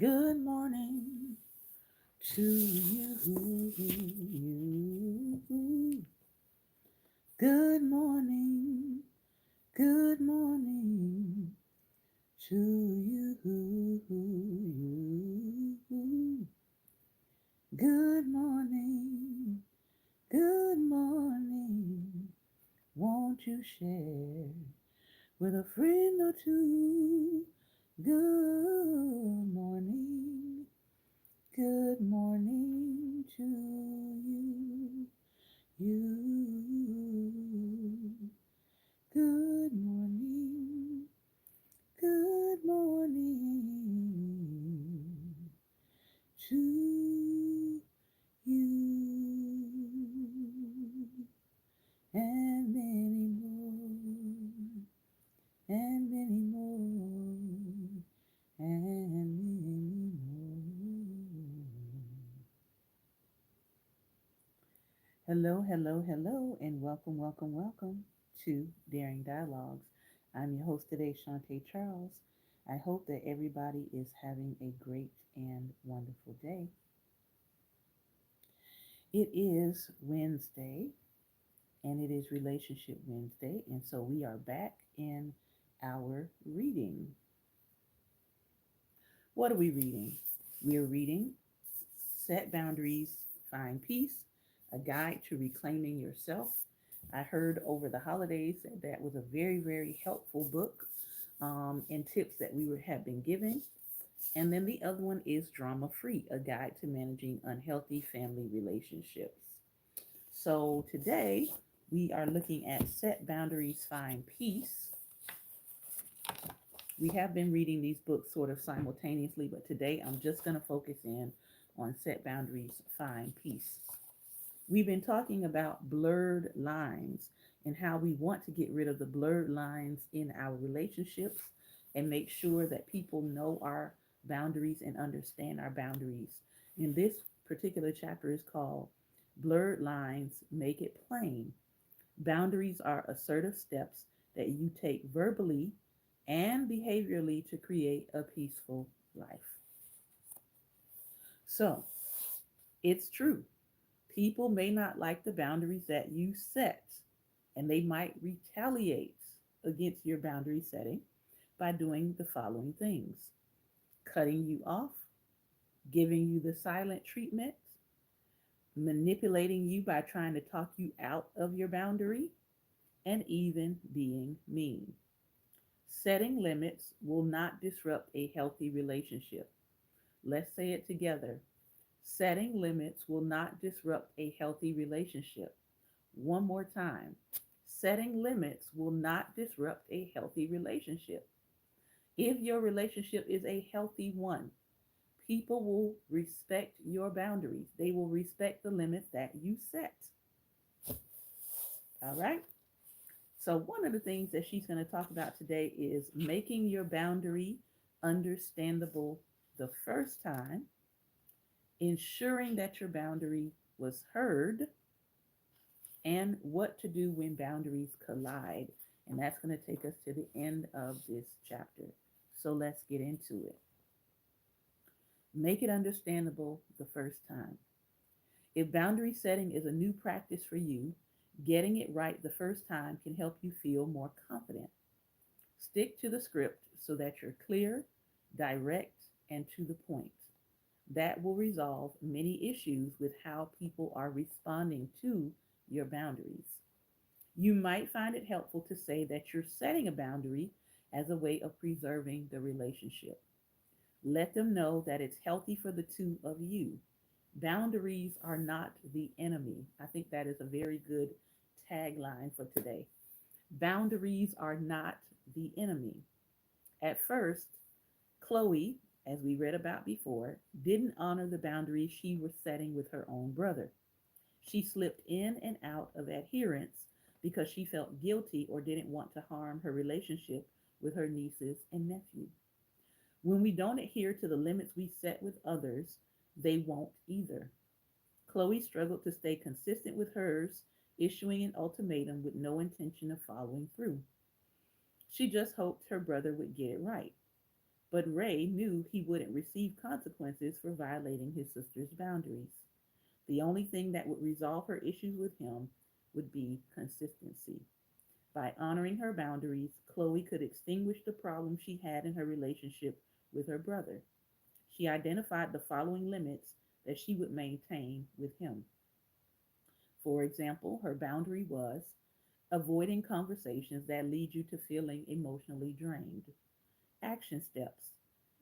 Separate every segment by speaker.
Speaker 1: Good morning to you. Good morning. Good morning to you. Good morning. Good morning. Won't you share with a friend or two? Good morning. Good morning to you. You. Good morning. Good morning to you. And many more. And many more. And many more. Hello, hello, hello, and welcome, welcome, welcome to Daring Dialogues. I'm your host today, Shantae Charles. I hope that everybody is having a great and wonderful day. It is Wednesday, and it is Relationship Wednesday, and so we are back in our reading. What are we reading? We are reading Set Boundaries, Find Peace, a guide to reclaiming yourself. I heard over the holidays that that was a very, very helpful book and tips that have been given. And then the other one is Drama Free, a guide to managing unhealthy family relationships. So today we are looking at Set Boundaries, Find Peace. We have been reading these books sort of simultaneously, but today I'm just going to focus in on Set Boundaries, Find Peace. We've been talking about blurred lines and how we want to get rid of the blurred lines in our relationships and make sure that people know our boundaries and understand our boundaries. And this particular chapter is called Blurred Lines Make It Plain. Boundaries are assertive steps that you take verbally and behaviorally to create a peaceful life. So, it's true. People may not like the boundaries that you set, and they might retaliate against your boundary setting by doing the following things: cutting you off, giving you the silent treatment, manipulating you by trying to talk you out of your boundary, and even being mean. Setting limits will not disrupt a healthy relationship. Let's say it together. Setting limits will not disrupt a healthy relationship. One more time. Setting limits will not disrupt a healthy relationship. If your relationship is a healthy one, people will respect your boundaries. They will respect the limits that you set. All right? So, one of the things that she's going to talk about today is making your boundary understandable the first time, ensuring that your boundary was heard, and what to do when boundaries collide. And that's going to take us to the end of this chapter. So let's get into it. Make it understandable the first time. If boundary setting is a new practice for you, getting it right the first time can help you feel more confident. Stick to the script so that you're clear, direct, and to the point. That will resolve many issues with how people are responding to your boundaries. You might find it helpful to say that you're setting a boundary as a way of preserving the relationship. Let them know that it's healthy for the two of you. Boundaries are not the enemy. I think that is a very good tagline for today. Boundaries are not the enemy. At first, Chloe, as we read about before, didn't honor the boundaries she was setting with her own brother. She slipped in and out of adherence because she felt guilty or didn't want to harm her relationship with her nieces and nephew. When we don't adhere to the limits we set with others, they won't either. Chloe struggled to stay consistent with hers, issuing an ultimatum with no intention of following through. She just hoped her brother would get it right. But Ray knew he wouldn't receive consequences for violating his sister's boundaries. The only thing that would resolve her issues with him would be consistency. By honoring her boundaries, Chloe could extinguish the problem she had in her relationship with her brother. She identified the following limits that she would maintain with him. For example, her boundary was avoiding conversations that lead you to feeling emotionally drained. Action steps: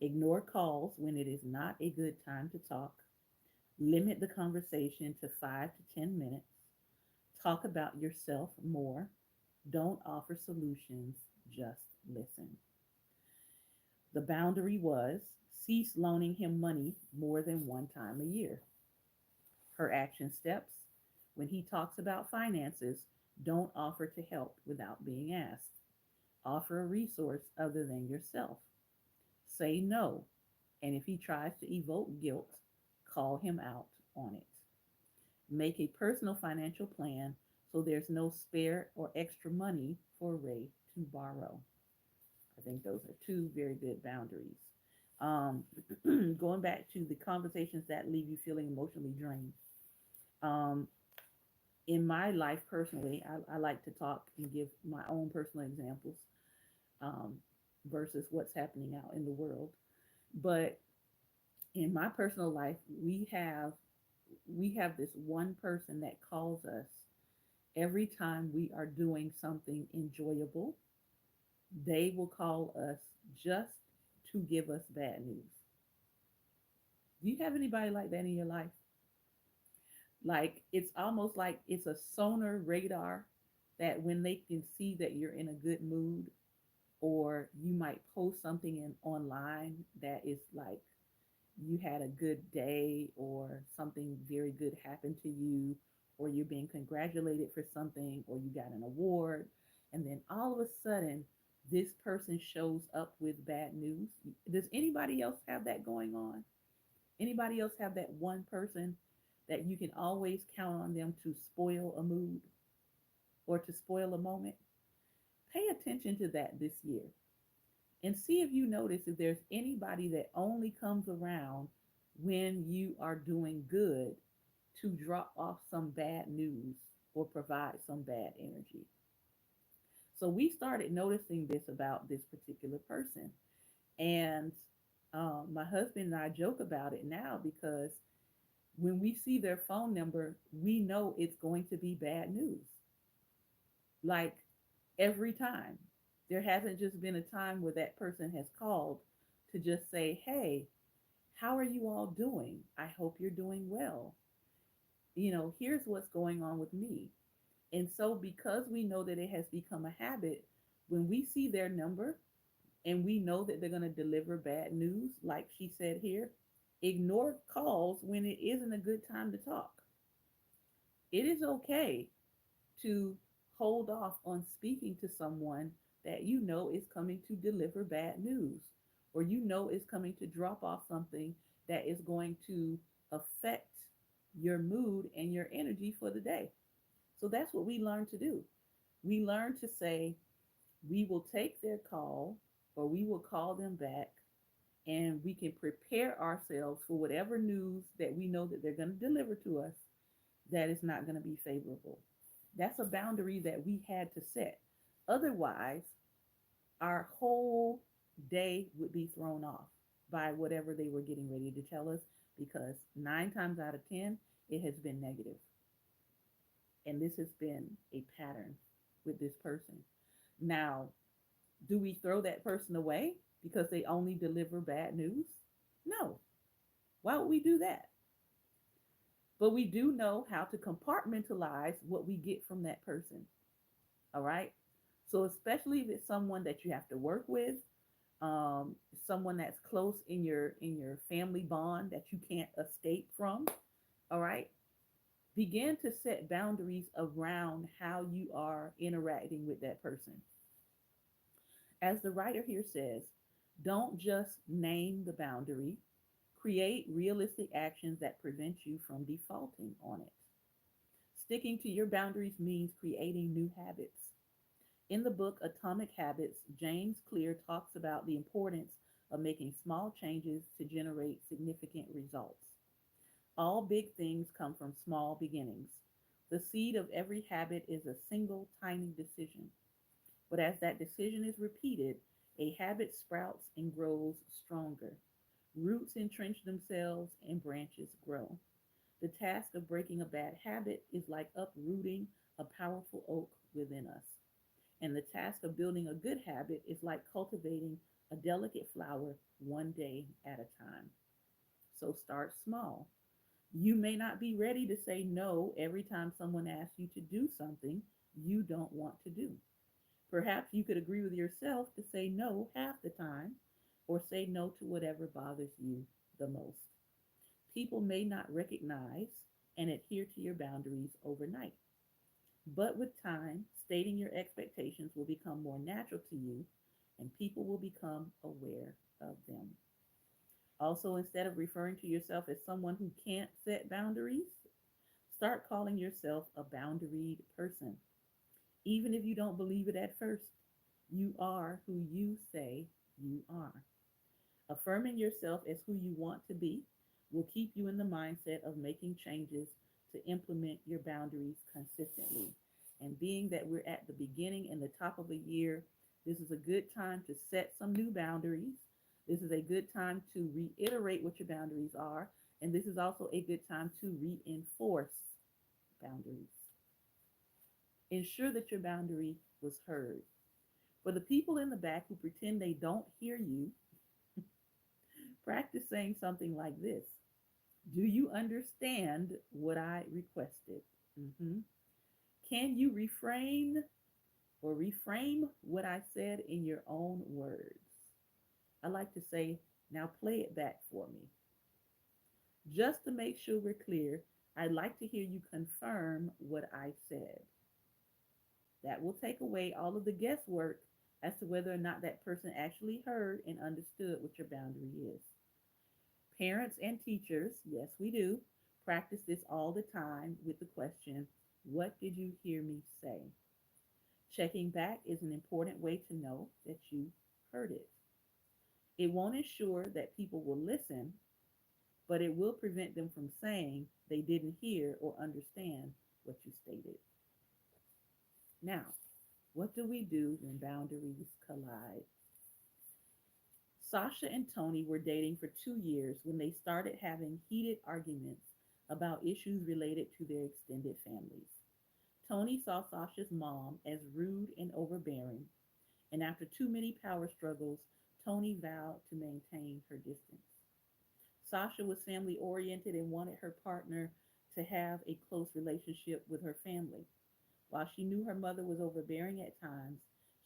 Speaker 1: ignore calls when it is not a good time to talk. Limit the conversation to 5 to 10 minutes. Talk about yourself more. Don't offer solutions, just listen. The boundary was cease loaning him money more than one time a year. Her action steps: when he talks about finances, don't offer to help without being asked. Offer a resource other than yourself. Say no, and if he tries to evoke guilt, call him out on it. Make a personal financial plan so there's no spare or extra money for Ray to borrow. I think those are two very good boundaries. Um, Going back to the conversations that leave you feeling emotionally drained. Um, in my life personally, I like to talk and give my own personal examples um, versus what's happening out in the world. But in my personal life, we have this one person that calls us every time we are doing something enjoyable. They will call us just to give us bad news. Do you have anybody like that in your life? Like it's almost like it's a sonar radar that when they can see that you're in a good mood, or you might post something in online that is like you had a good day or something very good happened to you, or you're being congratulated for something, or you got an award, and then all of a sudden this person shows up with bad news. Does anybody else have that going on? Anybody else have that one person that you can always count on them to spoil a mood or to spoil a moment? Pay attention to that this year and see if you notice if there's anybody that only comes around when you are doing good to drop off some bad news or provide some bad energy. So we started noticing this about this particular person. And my husband and I joke about it now because when we see their phone number, we know it's going to be bad news. Like every time. There hasn't just been a time where that person has called to just say, hey, how are you all doing? I hope you're doing well. Here's what's going on with me. And so, because we know that it has become a habit, when we see their number and we know that they're going to deliver bad news, like she said here, ignore calls when it isn't a good time to talk. It is okay to hold off on speaking to someone that you know is coming to deliver bad news, or you know is coming to drop off something that is going to affect your mood and your energy for the day. So that's what we learn to do. We learn to say, we will take their call or we will call them back, and we can prepare ourselves for whatever news that we know that they're going to deliver to us that is not going to be favorable. That's a boundary that we had to set. Otherwise, our whole day would be thrown off by whatever they were getting ready to tell us, because 9 times out of 10, it has been negative. And this has been a pattern with this person. Now, do we throw that person away because they only deliver bad news? No. Why would we do that? But we do know how to compartmentalize what we get from that person. All right. So especially if it's someone that you have to work with, someone that's close in your family bond that you can't escape from. All right. Begin to set boundaries around how you are interacting with that person. As the writer here says, don't just name the boundary. Create realistic actions that prevent you from defaulting on it. Sticking to your boundaries means creating new habits. In the book Atomic Habits, James Clear talks about the importance of making small changes to generate significant results. All big things come from small beginnings. The seed of every habit is a single tiny decision. But as that decision is repeated, a habit sprouts and grows stronger. Roots entrench themselves and branches grow. The task of breaking a bad habit is like uprooting a powerful oak within us. And the task of building a good habit is like cultivating a delicate flower one day at a time. So start small. You may not be ready to say no every time someone asks you to do something you don't want to do. Perhaps you could agree with yourself to say no half the time or say no to whatever bothers you the most. People may not recognize and adhere to your boundaries overnight, but with time, stating your expectations will become more natural to you and people will become aware of them. Also, instead of referring to yourself as someone who can't set boundaries, start calling yourself a boundaried person. Even if you don't believe it at first, you are who you say you are. Affirming yourself as who you want to be will keep you in the mindset of making changes to implement your boundaries consistently. And being that we're at the beginning and the top of the year, this is a good time to set some new boundaries. This is a good time to reiterate what your boundaries are. And this is also a good time to reinforce boundaries. Ensure that your boundary was heard. For the people in the back who pretend they don't hear you, practice saying something like this. Do you understand what I requested? Mhm. Can you refrain or reframe what I said in your own words? I like to say, now play it back for me. Just to make sure we're clear, I'd like to hear you confirm what I said. That will take away all of the guesswork as to whether or not that person actually heard and understood what your boundary is. Parents and teachers, yes, we do, practice this all the time with the question, what did you hear me say? Checking back is an important way to know that you heard it. It won't ensure that people will listen, but it will prevent them from saying they didn't hear or understand what you stated. Now, what do we do when boundaries collide? Sasha and Tony were dating for 2 years when they started having heated arguments about issues related to their extended families. Tony saw Sasha's mom as rude and overbearing, and after too many power struggles, Tony vowed to maintain her distance. Sasha was family oriented and wanted her partner to have a close relationship with her family. While she knew her mother was overbearing at times,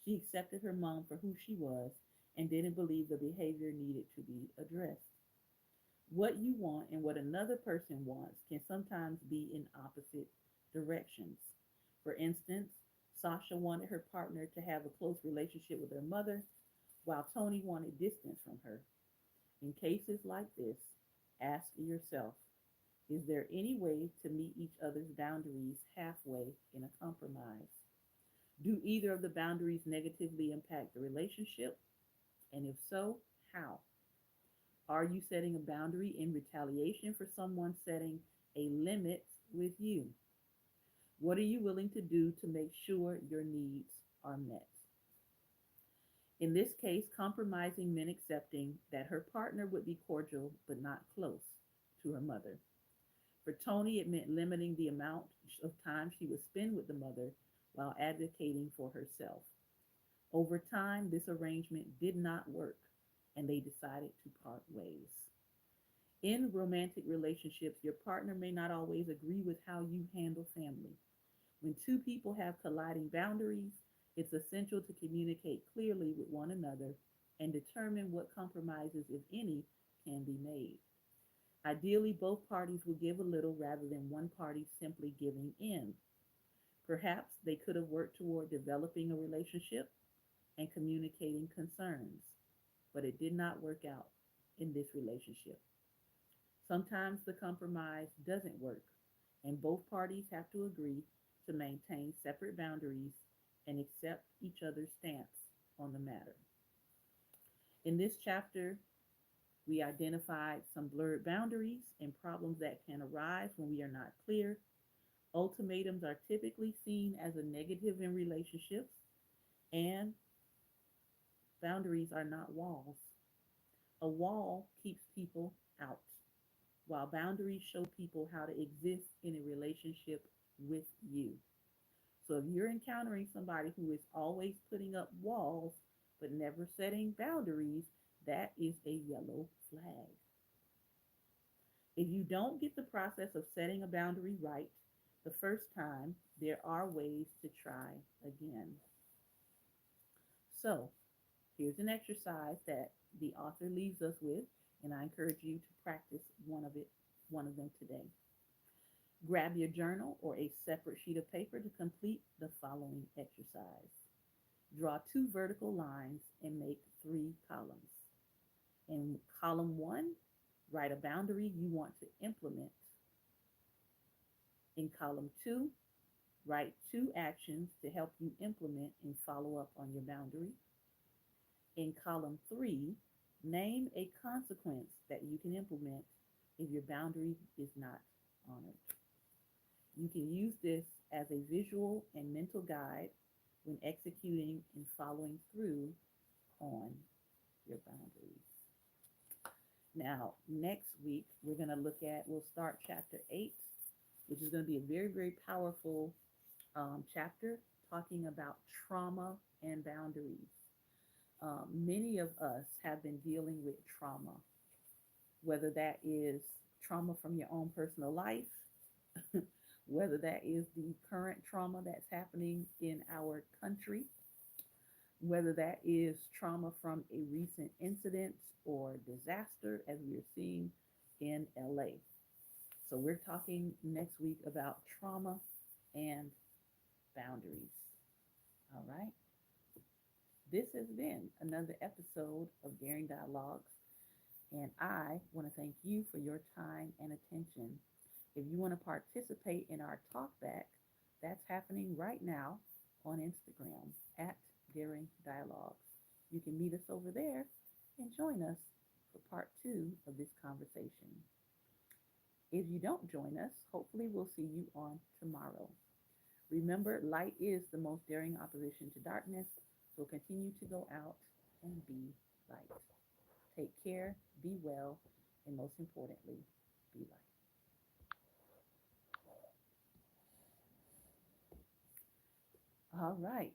Speaker 1: she accepted her mom for who she was and didn't believe the behavior needed to be addressed. What you want and what another person wants can sometimes be in opposite directions. For instance, Sasha wanted her partner to have a close relationship with her mother, while Tony wanted distance from her. In cases like this, ask yourself, is there any way to meet each other's boundaries halfway in a compromise? Do either of the boundaries negatively impact the relationship? And if so, how? Are you setting a boundary in retaliation for someone setting a limit with you? What are you willing to do to make sure your needs are met? In this case, compromising meant accepting that her partner would be cordial but not close to her mother. For Tony, it meant limiting the amount of time she would spend with the mother while advocating for herself. Over time, this arrangement did not work, and they decided to part ways. In romantic relationships, your partner may not always agree with how you handle family. When two people have colliding boundaries, it's essential to communicate clearly with one another and determine what compromises, if any, can be made. Ideally, both parties will give a little rather than one party simply giving in. Perhaps they could have worked toward developing a relationship and communicating concerns, but it did not work out in this relationship. Sometimes the compromise doesn't work, and both parties have to agree to maintain separate boundaries and accept each other's stance on the matter. In this chapter, we identified some blurred boundaries and problems that can arise when we are not clear. Ultimatums are typically seen as a negative in relationships, and boundaries are not walls. A wall keeps people out, while boundaries show people how to exist in a relationship with you. So if you're encountering somebody who is always putting up walls but never setting boundaries, that is a yellow flag. If you don't get the process of setting a boundary right the first time, there are ways to try again. So here's an exercise that the author leaves us with, and I encourage you to practice one of them today. Grab your journal or a separate sheet of paper to complete the following exercise. Draw two vertical lines and make three columns. In column one, write a boundary you want to implement. In column two, write two actions to help you implement and follow up on your boundary. In column three, name a consequence that you can implement if your boundary is not honored. You can use this as a visual and mental guide when executing and following through on your boundaries. Now, next week, we'll start chapter 8, which is going to be a very, very powerful chapter talking about trauma and boundaries. Many of us have been dealing with trauma, whether that is trauma from your own personal life, whether that is the current trauma that's happening in our country, whether that is trauma from a recent incident or disaster, as we are seeing in LA. So, we're talking next week about trauma and boundaries. All right. This has been another episode of Daring Dialogues, and I want to thank you for your time and attention. If you want to participate in our talkback, that's happening right now on Instagram at Daring Dialogues. You can meet us over there and join us for part two of this conversation. If you don't join us, hopefully we'll see you on tomorrow. Remember, light is the most daring opposition to darkness, so continue to go out and be light. Take care, be well, and most importantly, be light. All right.